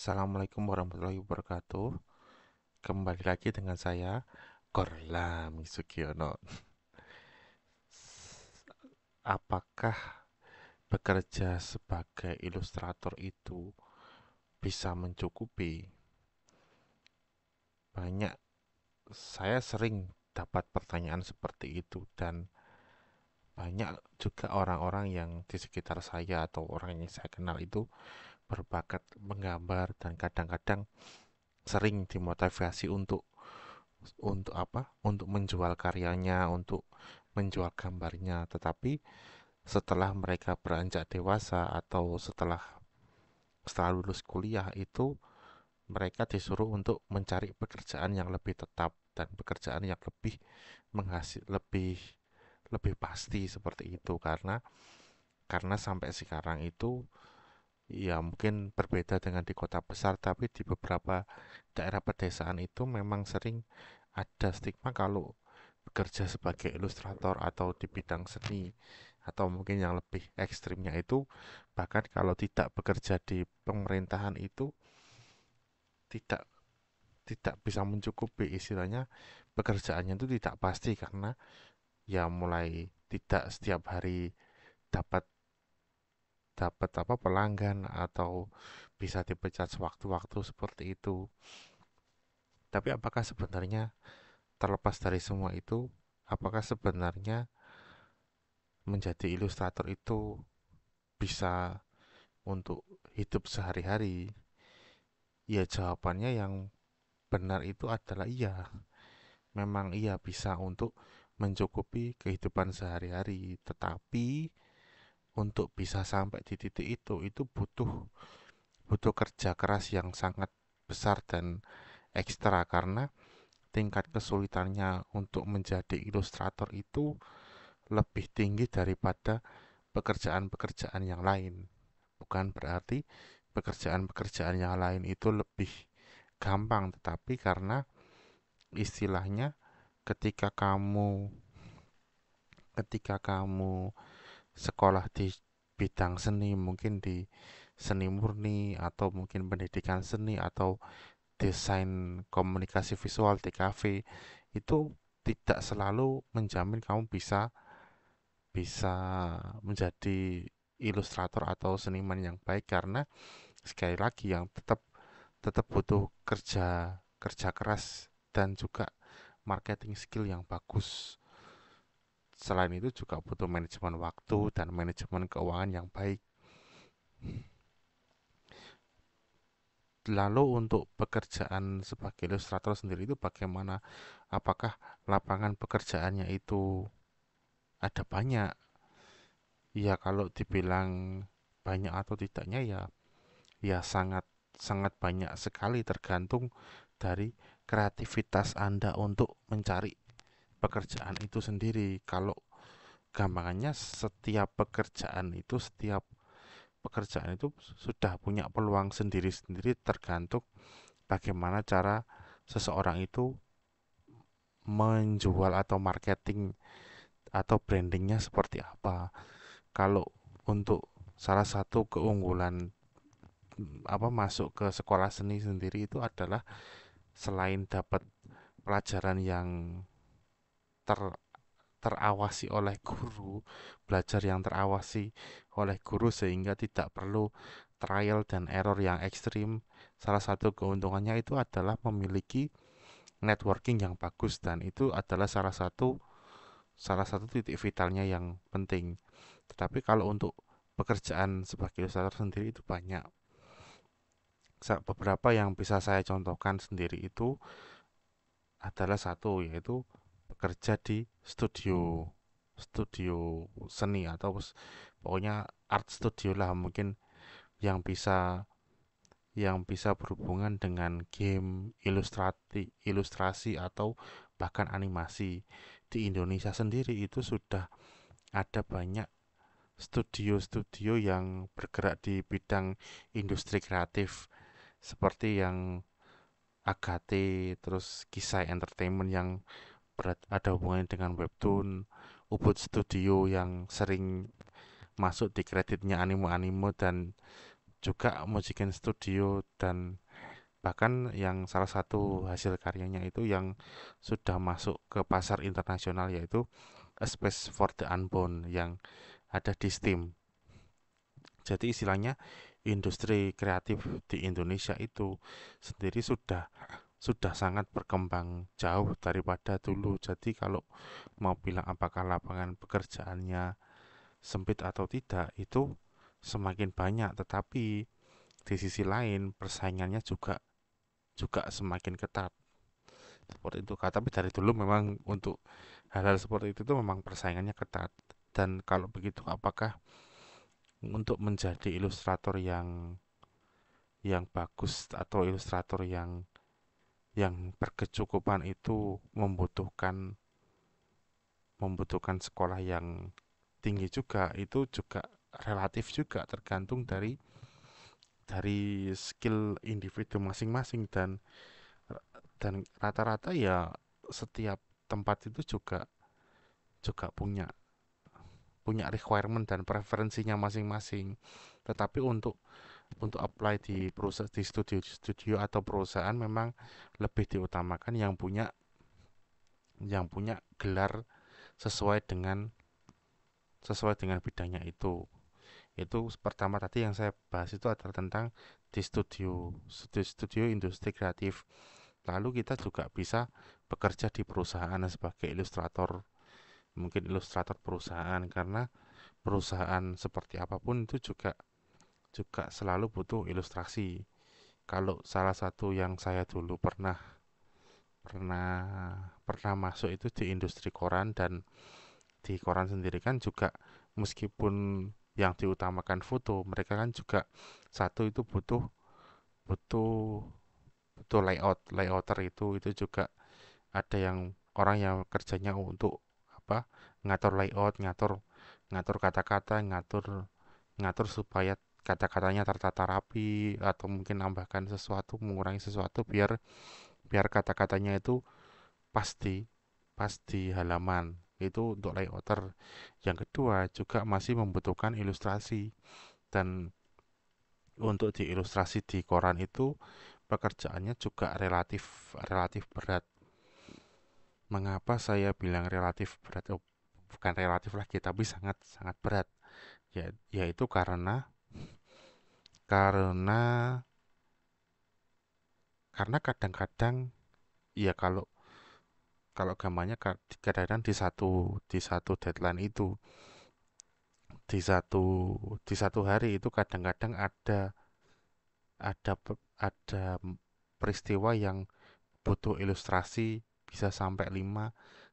Assalamualaikum warahmatullahi wabarakatuh. Kembali lagi dengan saya, Korlam Sugiono. Apakah bekerja sebagai ilustrator itu bisa mencukupi? Banyak, saya sering dapat pertanyaan seperti itu dan banyak juga orang-orang yang di sekitar saya atau orang yang saya kenal itu berbakat menggambar dan kadang-kadang sering dimotivasi untuk apa? Untuk menjual karyanya, untuk menjual gambarnya. Tetapi setelah mereka beranjak dewasa atau setelah lulus kuliah itu mereka disuruh untuk mencari pekerjaan yang lebih tetap dan pekerjaan yang lebih lebih pasti seperti itu karena sampai sekarang itu ya mungkin berbeda dengan di kota besar tapi di beberapa daerah pedesaan itu memang sering ada stigma kalau bekerja sebagai ilustrator atau di bidang seni atau mungkin yang lebih ekstrimnya itu bahkan kalau tidak bekerja di pemerintahan itu tidak tidak bisa mencukupi istilahnya pekerjaannya itu tidak pasti karena ya mulai tidak setiap hari dapat dapat apa pelanggan atau bisa dipecat sewaktu-waktu seperti itu. Tapi apakah sebenarnya terlepas dari semua itu, apakah sebenarnya menjadi ilustrator itu bisa untuk hidup sehari-hari? Ya jawabannya yang benar itu adalah iya. Memang iya bisa untuk mencukupi kehidupan sehari-hari. Tetapi untuk bisa sampai di titik itu butuh butuh kerja keras yang sangat besar dan ekstra karena tingkat kesulitannya untuk menjadi ilustrator itu lebih tinggi daripada pekerjaan-pekerjaan yang lain. Bukan berarti pekerjaan-pekerjaan yang lain itu lebih gampang, tetapi karena istilahnya ketika kamu ketika kamu sekolah di bidang seni, mungkin di seni murni atau mungkin pendidikan seni atau desain komunikasi visual TKV itu tidak selalu menjamin kamu bisa bisa menjadi ilustrator atau seniman yang baik karena sekali lagi yang tetap tetap butuh kerja kerja keras dan juga marketing skill yang bagus. Selain itu juga butuh manajemen waktu dan manajemen keuangan yang baik. Lalu untuk pekerjaan sebagai ilustrator sendiri itu bagaimana? Apakah lapangan pekerjaannya itu ada banyak? Ya kalau dibilang banyak atau tidaknya ya sangat sangat banyak sekali tergantung dari kreativitas Anda untuk mencari pekerjaan itu sendiri. Kalau gampangannya setiap pekerjaan itu sudah punya peluang sendiri-sendiri tergantung bagaimana cara seseorang itu menjual atau marketing atau brandingnya seperti apa. Kalau untuk salah satu keunggulan apa masuk ke sekolah seni sendiri itu adalah selain dapat pelajaran yang ter terawasi oleh guru, belajar yang terawasi oleh guru sehingga tidak perlu trial dan error yang ekstrim. Salah satu keuntungannya itu adalah memiliki networking yang bagus dan itu adalah salah satu titik vitalnya yang penting. Tetapi kalau untuk pekerjaan sebagai ilustrator sendiri itu banyak. Beberapa yang bisa saya contohkan sendiri itu adalah satu yaitu bekerja di studio studio seni atau pokoknya art studio lah mungkin yang bisa berhubungan dengan game, ilustrasi atau bahkan animasi. Di Indonesia sendiri itu sudah ada banyak studio-studio yang bergerak di bidang industri kreatif seperti yang Agate, terus Kisah Entertainment yang ada hubungannya dengan webtoon, Ubud Studio yang sering masuk di kreditnya anime-anime dan juga mau bikin studio, dan bahkan yang salah satu hasil karyanya itu yang sudah masuk ke pasar internasional, yaitu A Space for the Unborn yang ada di Steam. Jadi istilahnya industri kreatif di Indonesia itu sendiri sudah sangat berkembang jauh daripada dulu. Jadi kalau mau bilang apakah lapangan pekerjaannya sempit atau tidak, itu semakin banyak, tetapi di sisi lain persaingannya juga juga semakin ketat. Seperti itu. Tapi dari dulu memang untuk hal-hal seperti itu tuh memang persaingannya ketat. Dan kalau begitu, apakah untuk menjadi ilustrator yang bagus atau ilustrator yang berkecukupan itu membutuhkan sekolah yang tinggi juga, itu juga relatif juga tergantung dari skill individu masing-masing, dan rata-rata ya setiap tempat itu juga juga punya punya requirement dan preferensinya masing-masing. Tetapi untuk apply di perusahaan, di studio atau perusahaan, memang lebih diutamakan yang punya gelar sesuai dengan sesuai dengan bidangnya itu. Itu pertama tadi yang saya bahas itu adalah tentang di studio industri kreatif. Lalu kita juga bisa bekerja di perusahaan sebagai ilustrator, mungkin ilustrator perusahaan, karena perusahaan seperti apapun itu juga juga selalu butuh ilustrasi. Kalau salah satu yang saya dulu pernah pernah pernah masuk itu di industri koran, dan di koran sendiri kan juga meskipun yang diutamakan foto, mereka kan juga satu itu butuh butuh butuh layouter, itu juga ada yang orang yang kerjanya untuk apa, ngatur layout, ngatur ngatur kata-kata, ngatur ngatur supaya kata-katanya tertata rapi, atau mungkin nambahkan sesuatu, mengurangi sesuatu, biar biar kata-katanya itu pasti pasti halaman. Itu untuk layouter. Yang kedua juga masih membutuhkan ilustrasi, dan untuk di ilustrasi di koran itu pekerjaannya juga relatif relatif berat. Mengapa saya bilang relatif berat? Oh, bukan relatif lagi, tapi sangat sangat berat. Yaitu karena karena kadang-kadang, ya, kalau kalau gambarnya kadang-kadang di satu deadline itu, di satu di satu hari itu kadang-kadang ada peristiwa yang butuh ilustrasi bisa sampai 5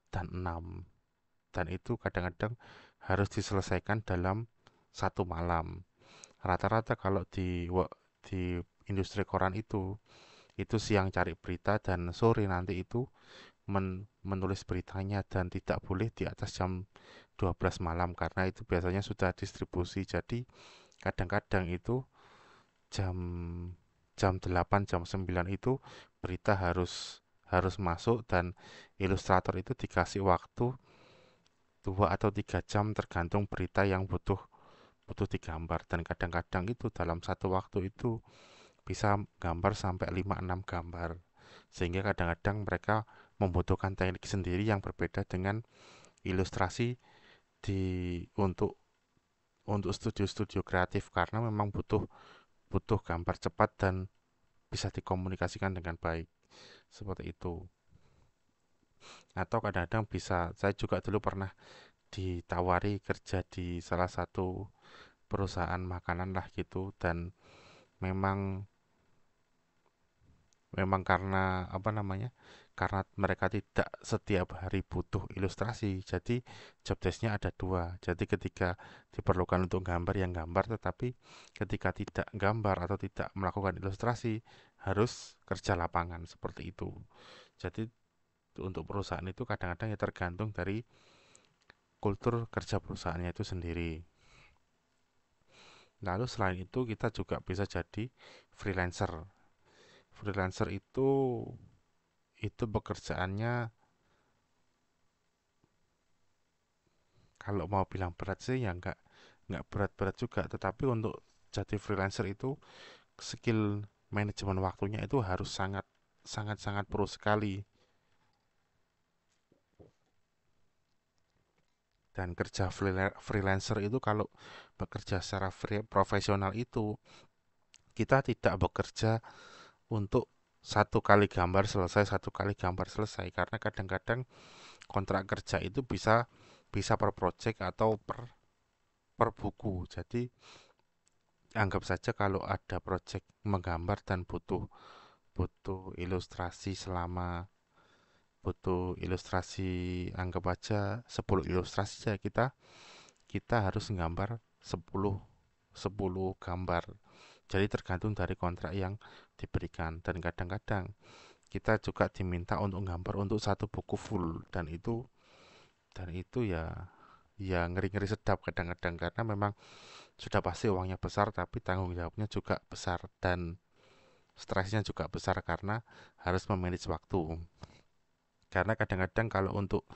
dan 6, dan itu kadang-kadang harus diselesaikan dalam satu malam. Rata-rata kalau di industri koran itu siang cari berita, dan sore nanti itu menulis beritanya, dan tidak boleh di atas jam 12 malam karena itu biasanya sudah distribusi. Jadi kadang-kadang itu jam jam 8, jam 9 itu berita harus harus masuk, dan ilustrator itu dikasih waktu 2 atau 3 jam tergantung berita yang butuh butuh digambar, dan kadang-kadang itu dalam satu waktu itu bisa gambar sampai 5-6 gambar, sehingga kadang-kadang mereka membutuhkan teknik sendiri yang berbeda dengan ilustrasi di untuk studio-studio kreatif, karena memang butuh butuh gambar cepat dan bisa dikomunikasikan dengan baik, seperti itu. Atau kadang-kadang saya juga dulu pernah ditawari kerja di salah satu perusahaan makanan lah gitu, dan memang memang karena apa namanya, karena mereka tidak setiap hari butuh ilustrasi, jadi job desk-nya ada dua. Jadi ketika diperlukan untuk gambar, yang gambar, tetapi ketika tidak gambar atau tidak melakukan ilustrasi, harus kerja lapangan, seperti itu. Jadi untuk perusahaan itu kadang-kadang ya tergantung dari kultur kerja perusahaannya itu sendiri. Lalu selain itu kita juga bisa jadi freelancer. Freelancer itu pekerjaannya, kalau mau bilang berat sih ya nggak berat-berat juga, tetapi untuk jadi freelancer itu skill manajemen waktunya itu harus sangat sangat sangat pro sekali. Dan kerja freelancer itu kalau bekerja secara profesional itu kita tidak bekerja untuk satu kali gambar selesai, satu kali gambar selesai, karena kadang-kadang kontrak kerja itu bisa bisa per project atau per buku. Jadi anggap saja kalau ada project menggambar dan butuh ilustrasi selama butuh ilustrasi, anggap aja 10 ilustrasi saja, kita harus menggambar 10 10 gambar. Jadi tergantung dari kontrak yang diberikan, dan kadang-kadang kita juga diminta untuk gambar untuk satu buku full, dan itu ya ngeri-ngeri sedap kadang-kadang, karena memang sudah pasti uangnya besar tapi tanggung jawabnya juga besar dan stresnya juga besar karena harus memanage waktu. Karena kadang-kadang kalau untuk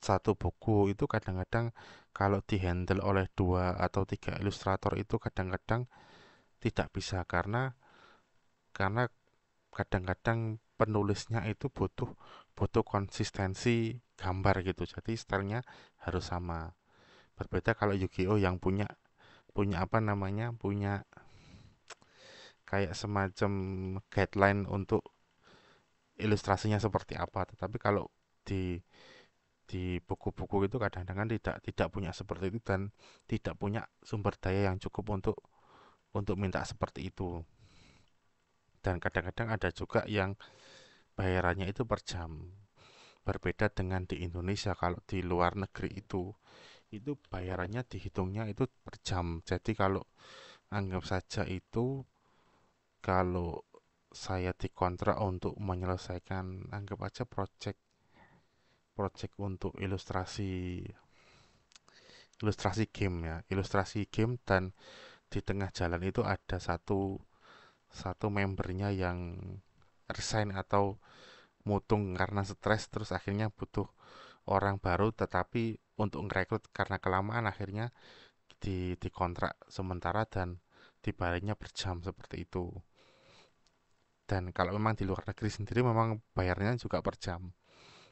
satu buku itu kadang-kadang kalau dihandle oleh dua atau tiga ilustrator itu kadang-kadang tidak bisa, karena kadang-kadang penulisnya itu butuh butuh konsistensi gambar gitu. Jadi stylenya harus sama. Berbeda kalau Yu-Gi-Oh yang punya punya apa namanya? Punya kayak semacam guideline untuk ilustrasinya seperti apa. Tetapi kalau di di buku-buku itu kadang-kadang kan tidak punya seperti itu dan tidak punya sumber daya yang cukup untuk minta seperti itu. Dan kadang-kadang ada juga yang bayarannya itu per jam. Berbeda dengan di Indonesia, kalau di luar negeri itu bayarannya dihitungnya itu per jam. Jadi kalau anggap saja itu, kalau saya dikontrak untuk menyelesaikan, anggap aja project project untuk ilustrasi ilustrasi game, ya, ilustrasi game, dan di tengah jalan itu ada satu satu membernya yang resign atau mutung karena stres, terus akhirnya butuh orang baru, tetapi untuk ngerekrut karena kelamaan akhirnya dikontrak sementara dan dibayarnya per jam seperti itu. Dan kalau memang di luar negeri sendiri memang bayarnya juga per jam.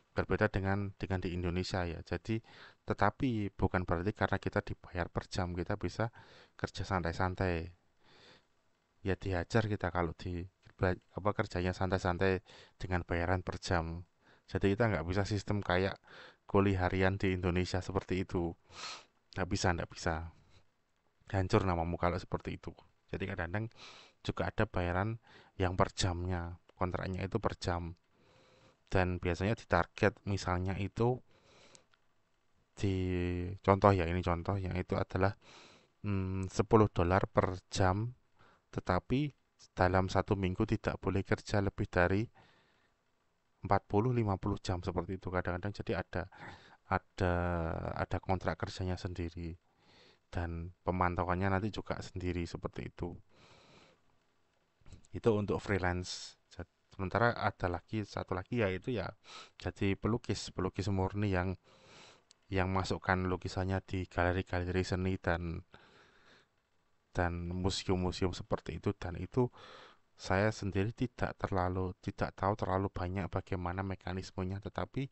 Berbeda dengan di Indonesia, ya. Jadi tetapi bukan berarti karena kita dibayar per jam kita bisa kerja santai-santai. Ya dihajar kita kalau apa kerjanya santai-santai dengan bayaran per jam. Jadi kita nggak bisa sistem kayak kuli harian di Indonesia seperti itu. Nggak bisa. Hancur namamu kalau seperti itu. Jadi kadang-kadang juga ada bayaran yang per jamnya. Kontraknya itu per jam. Dan biasanya ditarget misalnya itu di contoh, ya, ini contoh yang itu adalah $10 per jam, tetapi dalam satu minggu tidak boleh kerja lebih dari 40-50 jam seperti itu kadang-kadang. Jadi ada ada kontrak kerjanya sendiri dan pemantauannya nanti juga sendiri seperti itu. Itu untuk freelance. Sementara ada lagi satu lagi, yaitu ya jadi pelukis pelukis murni yang masukkan lukisannya di galeri-galeri seni dan museum-museum seperti itu. Dan itu saya sendiri tidak tahu terlalu banyak bagaimana mekanismenya, tetapi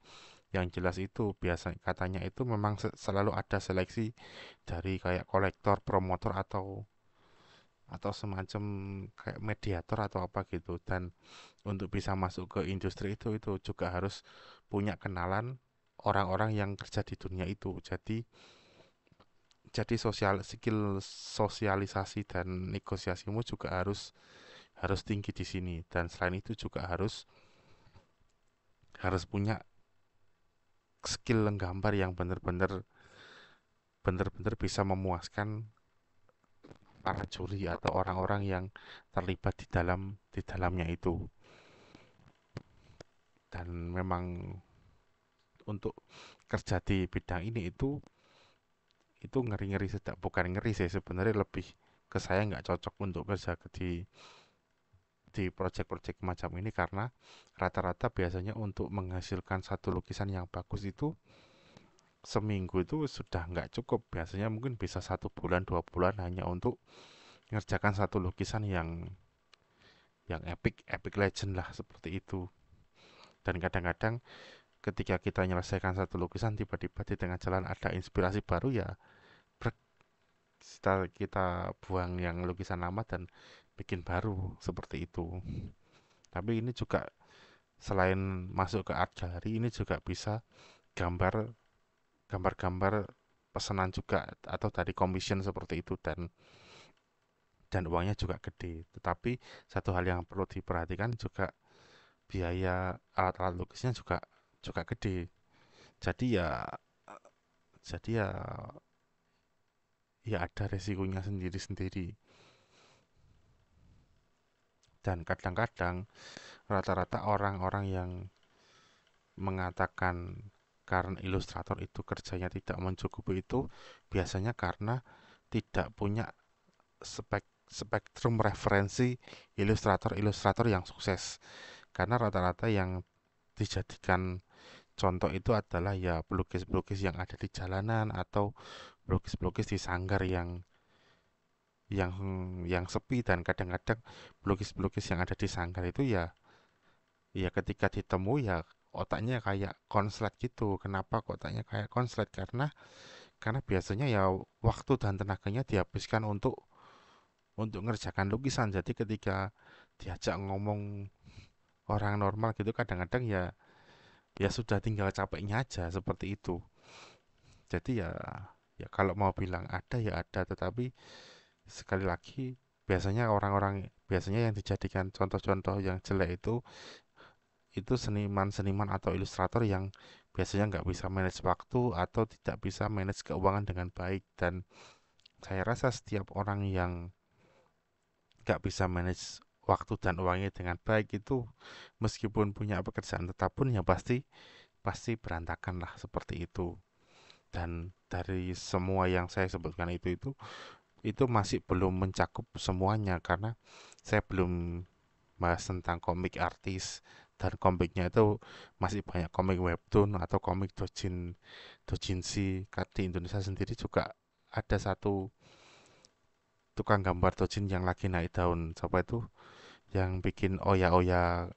yang jelas itu biasa katanya itu memang selalu ada seleksi dari kayak kolektor, promotor, atau semacam kayak mediator atau apa gitu. Dan untuk bisa masuk ke industri itu juga harus punya kenalan orang-orang yang kerja di dunia itu. Jadi skill sosialisasi dan negosiasimu juga harus harus tinggi di sini. Dan selain itu juga harus harus punya skill menggambar yang benar-benar bisa memuaskan para juri atau orang-orang yang terlibat di dalamnya itu. Dan memang untuk kerja di bidang ini itu ngeri-ngeri sedap. Bukan ngeri sih, sebenarnya lebih ke saya nggak cocok untuk kerja di project-project macam ini, karena rata-rata biasanya untuk menghasilkan satu lukisan yang bagus itu seminggu itu sudah nggak cukup. Biasanya mungkin bisa 1 bulan 2 bulan hanya untuk ngerjakan satu lukisan yang epic epic legend lah seperti itu. Dan kadang-kadang ketika kita menyelesaikan satu lukisan tiba-tiba di tengah jalan ada inspirasi baru ya kita buang yang lukisan lama dan bikin baru seperti itu. Tapi ini juga selain masuk ke art gallery ini juga bisa gambar gambar-gambar pesanan juga atau dari commission seperti itu dan uangnya juga gede. Tetapi satu hal yang perlu diperhatikan juga biaya alat-alat lukisnya juga juga gede. Jadi ya jadi ya ada resikonya sendiri-sendiri. Dan kadang-kadang rata-rata orang-orang yang mengatakan karena ilustrator itu kerjanya tidak mencukupi itu biasanya karena tidak punya spektrum referensi ilustrator-ilustrator yang sukses. Karena rata-rata yang dijadikan contoh itu adalah ya pelukis-pelukis yang ada di jalanan atau pelukis-pelukis di sanggar yang yang sepi dan kadang-kadang pelukis-pelukis yang ada di sanggar itu ya ketika ditemu ya otaknya kayak konslet gitu. Kenapa kok otaknya kayak konslet? Karena biasanya ya waktu dan tenaganya dihabiskan untuk ngerjakan lukisan. Jadi ketika diajak ngomong orang normal gitu kadang-kadang ya sudah tinggal capeknya aja seperti itu. Jadi ya kalau mau bilang ada ya ada, tetapi sekali lagi biasanya yang dijadikan contoh-contoh yang jelek itu seniman-seniman atau ilustrator yang biasanya nggak bisa manage waktu atau tidak bisa manage keuangan dengan baik. Dan saya rasa setiap orang yang nggak bisa manage waktu dan uangnya dengan baik itu meskipun punya pekerjaan tetap pun ya pasti pasti berantakan lah seperti itu. Dan dari semua yang saya sebutkan itu masih belum mencakup semuanya karena saya belum bahas tentang komik artis dan komiknya itu masih banyak komik webtoon atau komik dojinshi. Di Indonesia sendiri juga ada satu tukang gambar dojin yang lagi naik daun, siapa itu yang bikin oya-oya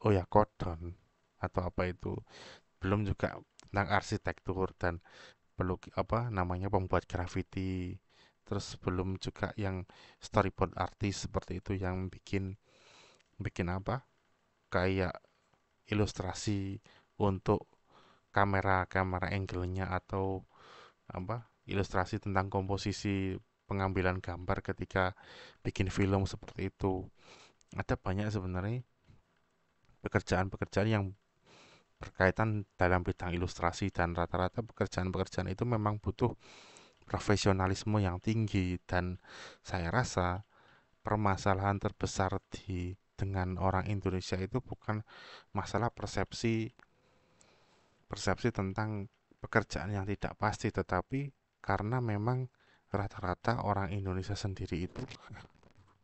oya kodon atau apa itu. Belum juga tentang arsitektur dan peluk apa namanya pembuat graffiti. Terus belum juga yang storyboard artis seperti itu yang bikin bikin apa kayak ilustrasi untuk kamera angle-nya atau apa ilustrasi tentang komposisi pengambilan gambar ketika bikin film seperti itu. Ada banyak sebenarnya pekerjaan-pekerjaan yang berkaitan dalam bidang ilustrasi dan rata-rata pekerjaan-pekerjaan itu memang butuh profesionalisme yang tinggi dan saya rasa permasalahan terbesar dengan orang Indonesia itu bukan masalah persepsi persepsi tentang pekerjaan yang tidak pasti, tetapi karena memang rata-rata orang Indonesia sendiri itu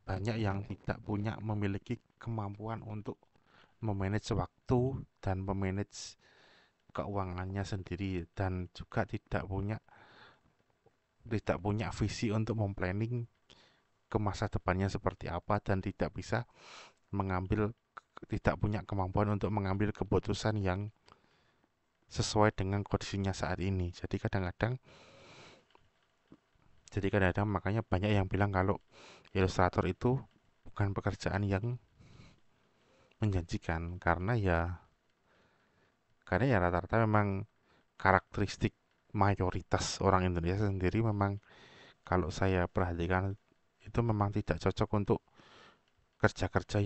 banyak yang tidak punya memiliki kemampuan untuk memanage waktu dan memanage keuangannya sendiri dan juga tidak punya visi untuk memplanning ke masa depannya seperti apa dan mengambil tidak punya kemampuan untuk mengambil keputusan yang sesuai dengan kondisinya saat ini. Jadi kadang-kadang makanya banyak yang bilang kalau ilustrator itu bukan pekerjaan yang menjanjikan karena ya rata-rata memang karakteristik mayoritas orang Indonesia sendiri memang kalau saya perhatikan itu memang tidak cocok untuk kerja-kerja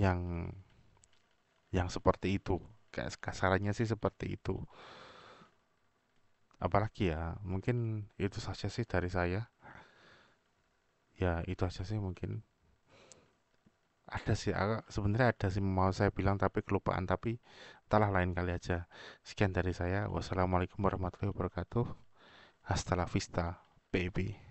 yang seperti itu. Kayak kasarannya sih seperti itu. Apalagi ya, mungkin itu saja sih dari saya. Ya, itu aja sih mungkin. Ada sih, sebenarnya ada sih mau saya bilang tapi kelupaan, tapi entahlah lain kali aja. Sekian dari saya. Wassalamualaikum warahmatullahi wabarakatuh. Hasta la vista, baby.